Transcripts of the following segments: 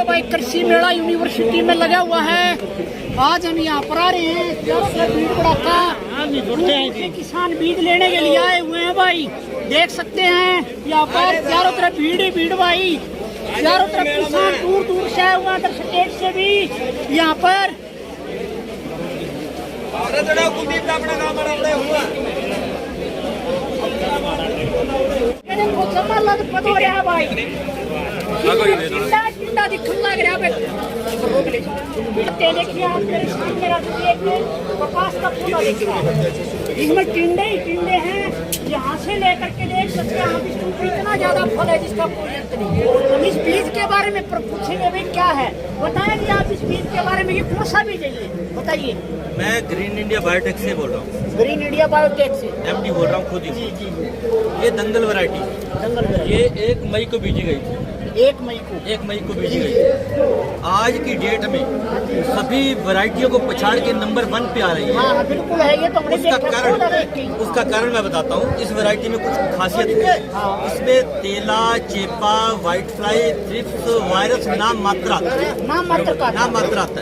लो भाई, कृषि मेला यूनिवर्सिटी में लगा हुआ है। आज हम यहाँ पर आ रहे हैं, चारों तरफ भीड़ भड़का, किसान बीज लेने के लिए आए हुए हैं भाई। देख सकते हैं यहाँ पर चारों तरफ भीड़ ही भीड़ भाई, चारों तरफ किसान दूर दूर से आए हुए हैं, अदर स्टेट से भी यहाँ पर। भाई चिंता दिखने लग रहा है। देखिए आप मेरे सामने कपास का पौधा दिख रहा है, इसमें टिंडे ही टिंडे हैं। यहाँ से लेकर के देख सकते हैं आप, इसमें इतना ज्यादा फल है जिसका कोई अंत नहीं। हम इस बीज के बारे में पूछेंगे भाई क्या है, बताएंगे आप इस बीज के बारे में। ये कौन सा बीज है ये बताइए। मैं ग्रीन इंडिया बायोटेक से बोल रहा हूँ। ग्रीन इंडिया बायोटेक से एमडी बोल रहा हूँ खुद ही। जी। ये दंगल वैरायटी, ये 1 मई को बीजी गई थी। 1 मई को बीजी गई थी। आज की डेट में सभी वैरायटियों को पछाड़ के नंबर 1 पे आ रही है। हाँ, बिल्कुल है ये तो। उसका कारण मैं बताता हूँ। इस वैरायटी में कुछ खासियत है। इसमें तेला, चेपा, व्हाइट फ्लाई, थ्रिप्स, वायरस नाम मात्र आता है। नाम मात्र आता है। नाम मात्र आता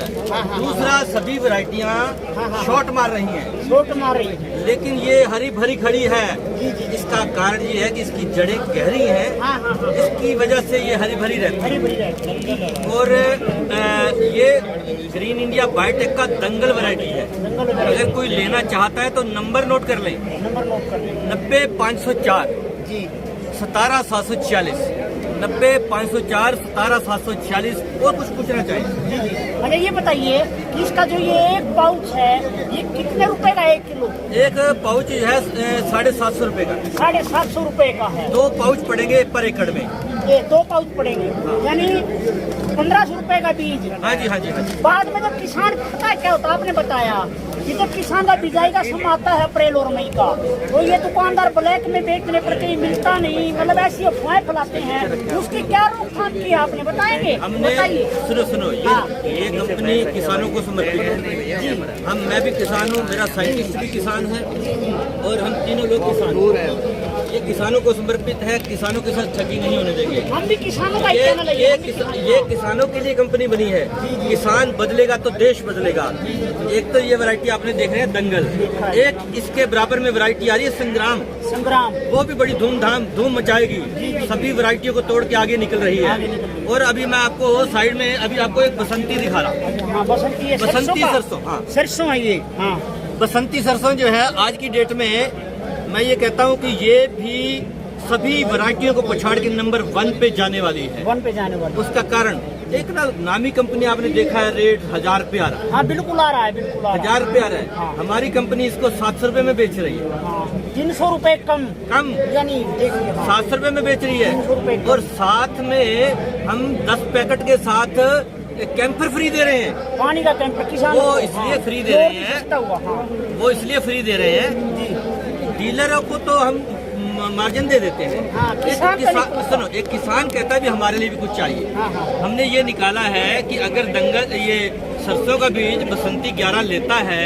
है। दूसरा, सभी वैरायटियाँ शॉर्ट मार रही हैं, लेकिन ये हरी भरी खड़ी है। इसका कारण ये है कि इसकी जड़ें गहरी हैं, इसकी वजह से ये हरी भरी रहती है। और ये ग्रीन इंडिया बायोटेक का दंगल वैरायटी है। अगर कोई लेना चाहता है तो नंबर नोट कर लें। 90-504 17-746, 90-504 17-746। और कुछ पूछना चाहिए? अरे ये बताइए कि इसका जो ये एक पाउच है, ये कितने रुपए का 1 किलो? एक पाउच है 750 रुपए का। 750 रुपए का है। 2 पाउच पड़ेंगे पर एकड़ में। ये 2 पाउच पड़ेंगे, यानी 1500 रुपए का बीज। हाँ जी। बाद में जब किसान खाता है क्या होता है आपने बताया कि जब किसान का बिजाई का समय आता है अप्रैल और मई का, तो ये दुकानदार ब्लैक में बेचने पर कहीं मिलता नहीं, मतलब ऐसी अफवाहें फैलाते हैं। उसकी क्या रोकथाम की है आपने बताएंगे? हमने सुनो ये कंपनी किसानों को समर्पित है। मैं भी किसान हूँ, मेरा साइंटिस्ट भी किसान है, और हम तीनों लोग किसान हैं। ये किसानों को समर्पित है, किसानों के साथ ठगी नहीं होने देंगे। हम भी किसानों का ये किसानों के लिए कंपनी बनी है। किसान बदलेगा तो देश बदलेगा। एक तो ये वैरायटी आपने देख रहे हैं दंगल, एक इसके बराबर में वैरायटी आ रही है संग्राम। वो भी बड़ी धूम मचाएगी, सभी वैरायटियों को तोड़ के आगे निकल रही है। और अभी मैं आपको साइड में अभी आपको एक बसंती दिखा रहा हूँ। बसंती सरसों। हाँ, सरसों है ये। हाँ, बसंती सरसों जो है आज की डेट में मैं ये कहता हूँ कि ये भी सभी वैरायटियों को पछाड़ के नंबर 1 पे जाने वाली है। 1 पे जाने वाली। उसका कारण एक ना, नामी कंपनी आपने देखा है, रेट 1000 रुपए आ रहा है। हाँ, बिल्कुल आ रहा है, बिल्कुल 1000 रुपए आ रहा है। हाँ। हमारी कंपनी इसको 700 रुपए में बेच रही है। 300 रुपए कम यानी देखिए। 700 रुपए में बेच रही है। और साथ में हम 10 पैकेट के साथ कैंपर फ्री दे रहे हैं। पानी का कैंपर किसान वो इसलिए फ्री दे रहे हैं, वो इसलिए फ्री दे रहे हैं। डीलरों को तो हम मार्जिन दे देते हैं। सुनो, एक किसान कहता है भी हमारे लिए भी कुछ चाहिए। हमने ये निकाला है कि अगर दंगल ये सरसों का बीज बसंती 11 लेता है,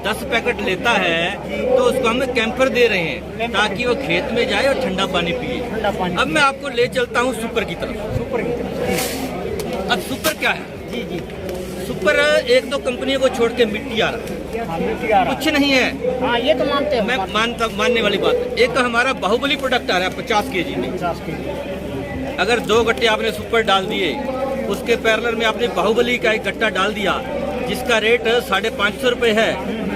10 पैकेट लेता है, तो उसको हम कैंपर दे रहे हैं ताकि वो खेत में जाए और ठंडा पानी पिए। अब मैं आपको ले चलता हूँ सुपर की तरफ। अब सुपर क्या है? सुपर 1-2 कंपनियों को छोड़ के मिट्टी आ रहा है, कुछ नहीं है। हाँ, ये तो मानते हैं। मैं मानने वाली बात है। एक तो हमारा बाहुबली प्रोडक्ट आ रहा है 50 केजी में। अगर 2 गट्टे आपने सुपर डाल दिए, उसके पैरेलल में आपने बाहुबली का एक गट्टा डाल दिया जिसका रेट 550 रुपए है,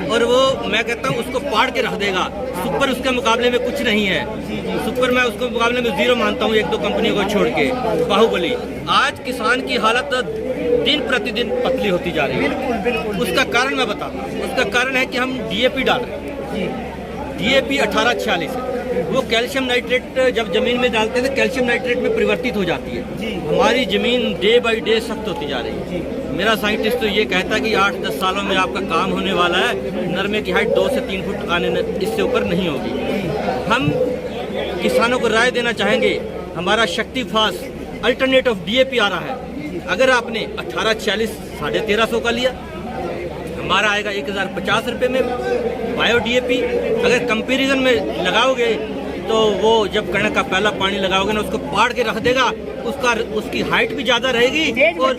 और वो मैं कहता हूँ उसको पाड़ के रख देगा। सुपर उसके मुकाबले में कुछ नहीं है। सुपर मैं उसके मुकाबले में 0 मानता हूँ 1-2 कंपनियों को छोड़ के। बाहुबली आज किसान की हालत दिन प्रतिदिन पतली होती जा रही है। बिल्कुल। उसका कारण मैं बताता हूँ। उसका कारण है कि हम डीएपी डाल रहे हैं। डीएपी 1846 है। वो कैल्शियम नाइट्रेट जब जमीन में डालते हैं तो कैल्शियम नाइट्रेट में परिवर्तित हो जाती है। हमारी जमीन डे बाय डे सख्त होती जा रही है। मेरा साइंटिस्ट तो ये कहता है कि 8-10 सालों में आपका काम होने वाला है, नरमे की हाइट 2 से 3 फुट आने इससे ऊपर नहीं होगी। हम किसानों को राय देना चाहेंगे, हमारा शक्ति फास्ट अल्टरनेटिव डीएपी आ रहा है। अगर आपने 1846 1350 का लिया, हमारा आएगा 1050 रुपये में बायो डीएपी। अगर कंपैरिजन में लगाओगे तो वो जब कणक का पहला पानी लगाओगे ना, उसको पाड़ के रख देगा, उसकी हाइट भी ज्यादा रहेगी और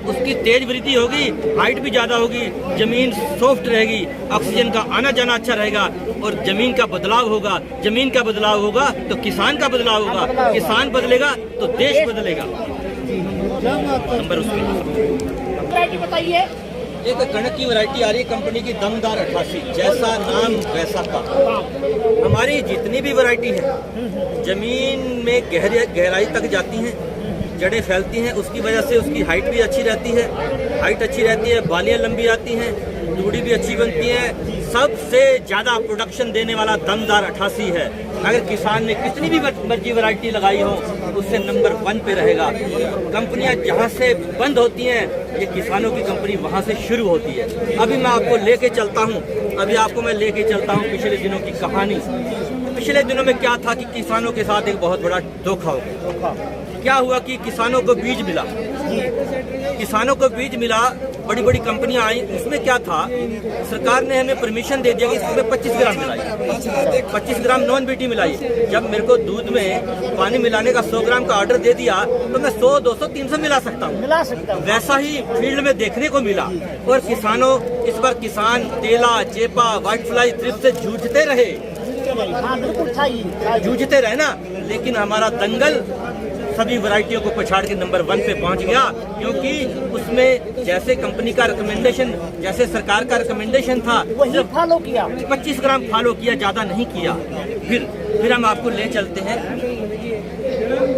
उसकी तेज वृद्धि होगी, हाइट भी ज्यादा होगी, जमीन सॉफ्ट रहेगी, ऑक्सीजन का आना जाना अच्छा रहेगा और जमीन का बदलाव होगा। जमीन का बदलाव होगा तो किसान का बदलाव होगा, किसान बदलेगा तो देश बदलेगा। नंबर उसमें बताइए। एक कणक की वैरायटी आ रही है कंपनी की दमदार 88, जैसा नाम वैसा काम। हमारी जितनी भी वैरायटी है जमीन में गहराई तक जाती हैं, जड़ें फैलती हैं, उसकी वजह से उसकी हाइट भी अच्छी रहती है, बालियां लंबी आती हैं, दूड़ी भी अच्छी बनती है। सबसे ज्यादा प्रोडक्शन देने वाला दमदार 88 है। अगर किसान ने कितनी भी मर्जी वैरायटी लगाई हो उससे नंबर 1 पे रहेगा। कंपनियां जहां से बंद होती हैं ये किसानों की कंपनी वहां से शुरू होती है। अभी मैं आपको लेके चलता हूं पिछले दिनों की कहानी। पिछले दिनों में क्या था कि किसानों के साथ एक बहुत बड़ा धोखा हो गया। क्या हुआ कि किसानों को बीज मिला, बड़ी बड़ी कंपनियां आई। उसमें क्या था, सरकार ने हमें परमिशन दे दिया कि इसमें 25 ग्राम मिलाई, 25 ग्राम नॉन बीटी मिलाई। जब मेरे को दूध में पानी मिलाने का 100 ग्राम का ऑर्डर दे दिया तो मैं 100, 200, 300 मिला सकता हूँ। वैसा ही फील्ड में देखने को मिला। और इस बार किसान तेला, चेपा, व्हाइट फ्लाई, थ्रिप्स से जूझते रहे ना, लेकिन हमारा दंगल सभी वैरायटियों को पछाड़ के नंबर 1 पे पहुंच गया। क्योंकि उसमें जैसे कंपनी का रिकमेंडेशन, जैसे सरकार का रिकमेंडेशन था, वही फॉलो किया, 25 ग्राम फॉलो किया, ज्यादा नहीं किया। फिर हम आपको ले चलते हैं।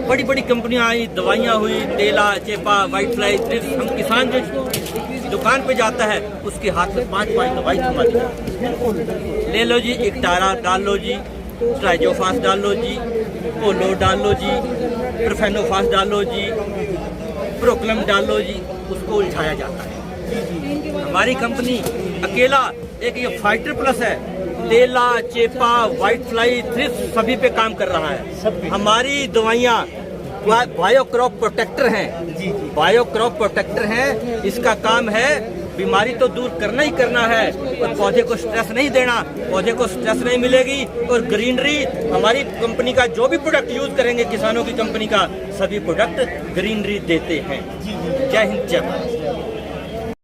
बड़ी बड़ी कंपनियां आई, दवाइयां हुई, तेला, चेपा, व्हाइट फ्लाई, थ्रिप्स। हम किसान जो दुकान पे जाता है उसके हाथ में 5 दवाई थमा दी। ले लो जी, इक्टारा डाल लो जी, ट्राइजोफास डाल लो जी, पोलो डाल लो जी, प्रोफेनोफास डाल लो जी, प्रोक्लम डाल लो जी, उसको उलझाया जाता है। हमारी कंपनी अकेला एक ये फाइटर प्लस है, तेला, चेपा, व्हाइट फ्लाई, थ्रिप्स सभी पे काम कर रहा है। हमारी दवाइयाँ बायोक्रॉप प्रोटेक्टर हैं, इसका काम है बीमारी तो दूर करना ही करना है और पौधे को स्ट्रेस नहीं देना। पौधे को स्ट्रेस नहीं मिलेगी और ग्रीनरी, हमारी कंपनी का जो भी प्रोडक्ट यूज करेंगे किसानों की कंपनी का, सभी प्रोडक्ट ग्रीनरी देते हैं। जय हिंद, जय भारत।